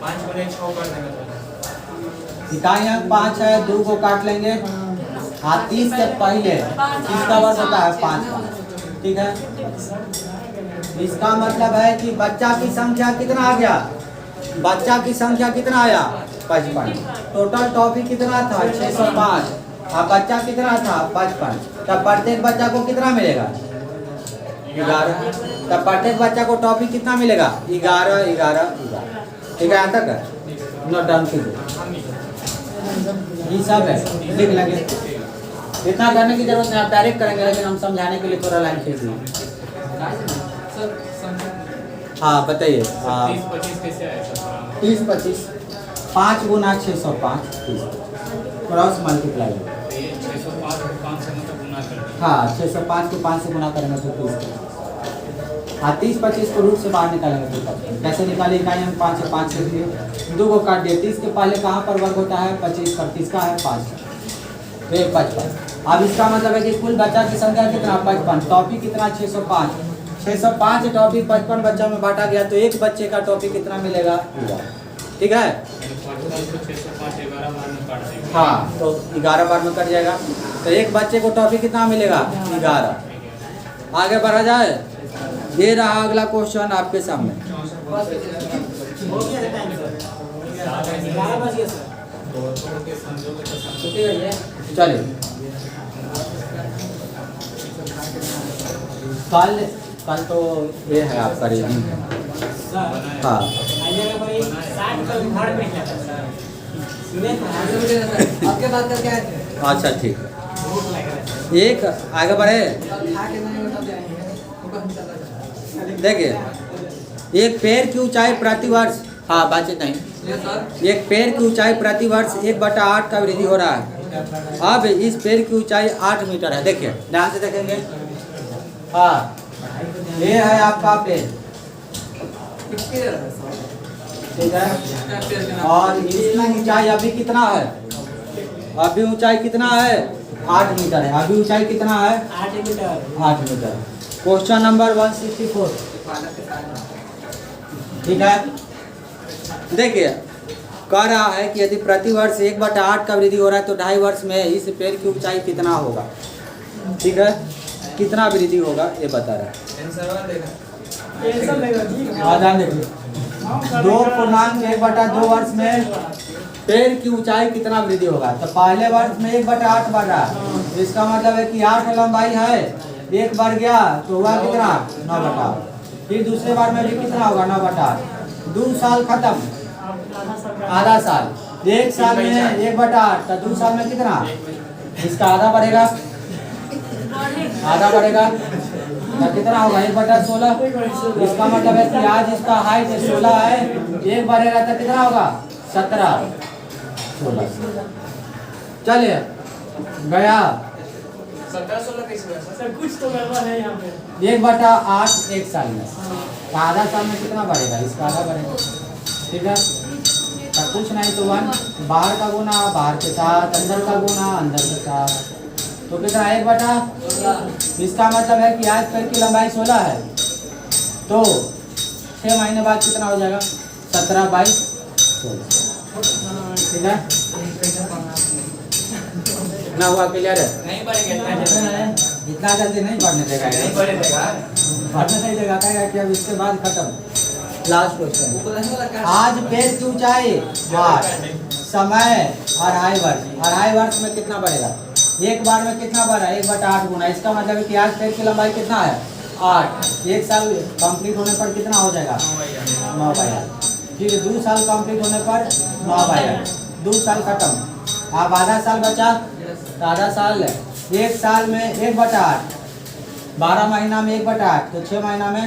5 × 6 कर देंगे। इकाई अंक 5 है, 2 को काट लेंगे हाँ 30 से पहले 30 का वर्ष होता है 5। ठीक है, इसका मतलब है कि बच्चा की संख्या कितना आ गया, बच्चा की संख्या कितना आया 55। टोटल टॉपिक कितना था 605, अब बच्चा कितना था 55, तब प्रत्येक बच्चा को कितना मिलेगा 11। तब प्रत्येक बच्चा को टॉपिक कितना मिलेगा 11 11 11। ठीक है, यहाँ तक नोट डाउन कीजिए, ये सब है लिख लेंगे, इतना करने की जरूरत नहीं, आप डायरेक्ट करेंगे, लेकिन हम समझाने के लिए थोड़ा लाइन खींचिए। हाँ बताइए। 30-25 कैसे आया सर? 30 25 5 गुना 605 क्रॉस मल्टीप्लाई। ये 605 को 5 से मतलब गुना कर दिया। हाँ 605 को 5 से गुना करेंगे तो 30। हाँ 30 25 को रूट से बाहर निकालेंगे तो 55। कैसे निकाले, इकाई हम 5 से 5 से लिए 2 को काट दिए। 30 के पहले कहाँ पर वर्ग होता है 25 पर, 30 का है 5 तो 55। अब इसका मतलब है कि कुल बच्चा की संख्या कितना 55, टॉपिक कितना 605। 605 टॉपिक 55 बच्चों में बांटा गया तो एक बच्चे का टॉपिक कितना मिलेगा 11। ठीक है, 605 11 बार में काट देंगे। हाँ तो 11 बार में कट जाएगा, तो एक बच्चे को टॉपिक कितना मिलेगा 11। आगे बढ़ा जाए, ये रहा अगला क्वेश्चन आपके सामने। हो गया टाइम सर, 11 बज गया सर। के संजोग के संजोग छुट्टी हुई है। चलिए कल तो ये है आपका रीजनिंग। सर हाँ आइएगा भाई 60 का उधार पे है सर, सुने तो आपके बात करके आए थे, अच्छा ठीक है, भूख लग रहा है सर। एक आगे बढ़े। खा के नहीं उठा जाएंगे, ऊपर हम चला जाएंगे। देखिए एक पेड़ की ऊंचाई प्रति वर्ष, हाँ बातचीत नहीं, ये सर एक पेड़ की ऊंचाई प्रति वर्ष 1/8 का वृद्धि हो रहा है। अब इस पेड़ की ऊंचाई 8 मीटर है। देखिए ध्यान से देखेंगे, हाँ ये है आपका पेड़, कितनी देर है सर? ठीक है, और इसकी ऊंचाई अभी कितना है, अभी ऊंचाई कितना है 8 मीटर है। अभी ऊंचाई कितना है 8 मीटर। 8 मीटर। Question number 164। ठीक है, देखिए कह रहा है कि यदि प्रति वर्ष 1/8 का वृद्धि हो रहा है तो 2.5 वर्ष में इस पेड़ की ऊंचाई कितना होगा। ठीक है, कितना वृद्धि होगा ये बता रहा है। ध्यान देखिए, 2.1/2 वर्ष में पेड़ की ऊंचाई कितना वृद्धि होगा। तो पहले वर्ष में 1/8 बढ़ रहा है, इसका मतलब है कि 8 लंबाई है, 1 बढ़ गया तो हुआ कितना 9/8। फिर दूसरे बार में भी कितना होगा 9/8। 2 साल खत्म, आधा साल, 1 साल में 1/8 तो 2 साल में कितना, इसका आधा बढ़ेगा, आधा बढ़ेगा तो कितना होगा 1/16। इसका मतलब है कि आज इसका हाइट 16 है, 1 बढ़ेगा तो कितना होगा 17 16। चलिए गया 17-16 कैसे हुआ सर? सर कुछ तो गड़बड़ है यहाँ पे। 1/8 1 साल में, तो आधा साल में कितना बढ़ेगा, इसका आधा बढ़ेगा। ठीक है, तो कुछ नहीं तो 1 बाहर का गुना बाहर के साथ, अंदर का गुना अंदर के साथ, तो कितना 1/16। इसका मतलब है कि आज पेड़ की लंबाई 16 है तो 6 महीने बाद कितना हो जाएगा 17/16। ठीक है, ना हुआ क्लियर है। नहीं बढ़ेगा, इतना जल्दी नहीं बढ़ने देगा, नहीं बढ़ेगा। बढ़ने नहीं देगा, कहेगा कि अब इसके बाद खत्म। लास्ट क्वेश्चन, बोलने वाला क्या? आज पेड़ की ऊंचाई 8, समय 2.5 वर्ष, 2.5 वर्ष में कितना बढ़ेगा, एक बार में कितना बढ़ा 1/8 गुना। इसका मतलब है कि आज पेड़ की लंबाई कितना है 8, 1 साल कंप्लीट होने पर कितना हो जाएगा 9/8। फिर 2 साल कंप्लीट होने पर 9/8, 2 साल खत्म, अब आधा साल बचा, तो आधा साल 1 साल में 1/8, 12 महीना में 1/8 तो 6 महीना में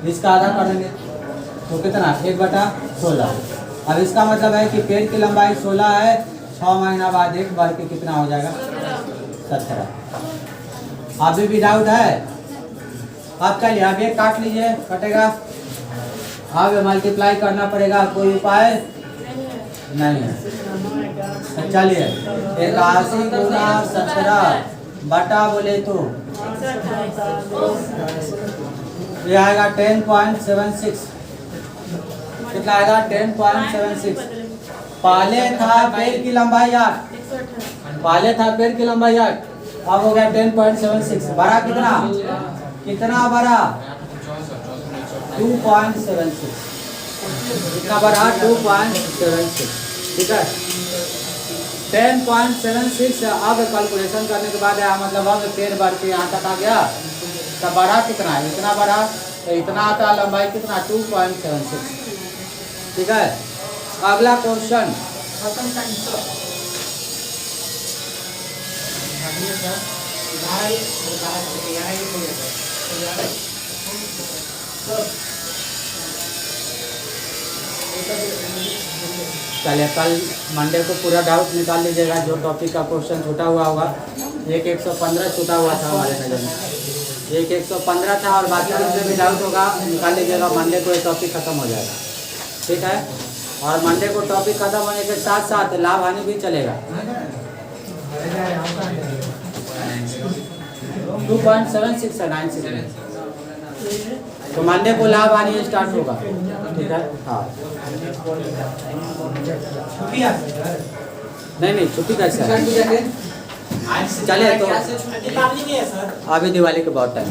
इसका आधा कर देंगे तो कितना 1/16। अब इसका मतलब है कि पेड़ की लंबाई 16 है, 6 महीना बाद 1 बढ़ के कितना हो जाएगा 17। अभी भी डाउट है, अब चलिए अब एक काट लीजिए, कटेगा, अब मल्टीप्लाई करना पड़ेगा, कोई उपाय नहीं है। तो चलिए 81 गुना 17 बटा बोले तो ये आएगा 10.76। कितना आएगा 10.76। पहले था पेड़ की लंबाई 8, पहले था पेड़ की लंबाई 8, अब हो गया 10.76। बड़ा कितना कितना बड़ा 2.76। कितना बड़ा 2.76। ठीक है 10.76। अब कैलकुलेशन करने के बाद आया मतलब अब पेड़ बढ़ के यहाँ तक आ गया। तब बड़ा कितना है, इतना बड़ा, तो इतना आता है लंबाई कितना 2.76। ठीक है अगला क्वेश्चन। चलिए कल मंडे को पूरा डाउट निकाल लीजिएगा, जो टॉपिक का क्वेश्चन छूटा हुआ होगा। एक 115 छूटा हुआ था हमारे नज़र में, एक 115 था और बाकी जितने भी डाउट होगा निकाल लीजिएगा। मंडे को ये टॉपिक खत्म हो जाएगा। ठीक है और मंडे को टॉपिक खत्म होने के साथ साथ लाभ हानि भी चलेगा। 2.76 है 96। तो मंडे को लाभ हानि स्टार्ट होगा। ठीक है हाँ नहीं छुट्टी कैसे है। चलिए तो दीपावली भी है सर। अभी दिवाली के बहुत टाइम।